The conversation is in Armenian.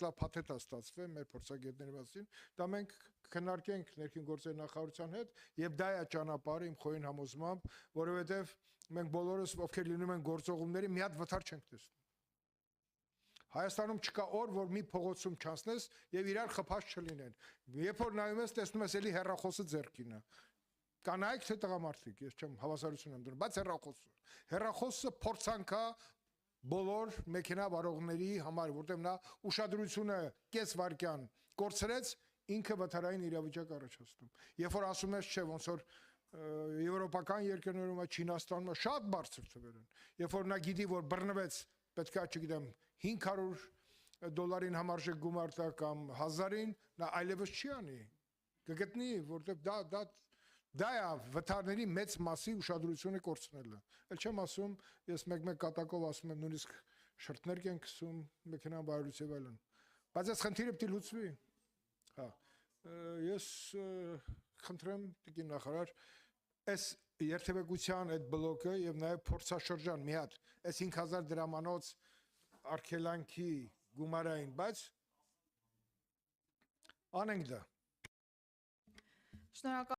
լավ փաթեթ է ստացվել մեր փորձագետների մասին, դա մենք քննարկենք ներքին գործերի նախարարության հետ, եւ դա է ճանապարհը իմ խորին համոզմամբ, որովհետեւ մենք բոլորս ովքեր լինում են գործողումների մի հատ վթար չենք տեսնում։ Հայաստանում չկա օր, որ մի փողոցում չանցնես եւ իրար խփած չլինեն։ Երբ որ նայում ես, տեսնում ես էլի հեռախոսը ձեռքին է։ Կանայք թե տղամարդիկ, ես չեմ հավասարություն եմ դնում, բայց հեռախոսը փորձանք է բոլոր մեքենա վարողների համար, որտեղ նա ուշադրությունը կես վայրկյան կորցրեց, ինքը վթարային իրավիճակ առաջացնում։ Երբ որ ասում ես, չէ, ոնց որ եվրոպական երկրներում, Չինաստանում շատ բարձր թվեր են։ Երբ որ նա գիտի, որ բռնվեց, պետք է, չգիտեմ, $500 համարժեք գումար տա կամ 1000-ին, նա այլևս չի անի։ Կգտնի, որտեղ դա է վթարների մեծ մասի ուշադրությունը կորցնելը։ Էլ չեմ ասում, ես մեկ-մեկ կատակով ասում եմ, նույնիսկ շրթներ են քսում, մեքենան վարելուց եւ այլն։ Բայց այս խնդիրը պետք է լուծվի։ Հա։ Ես խնդրեմ տիկին նախարար, այս երթևեկության այդ բլոկը եւ նաեւ փորձաշրջան մի հատ, այս 5000 դրամանոց արգելանքի գումարային, բայց անենք դա։ Շնորհակալ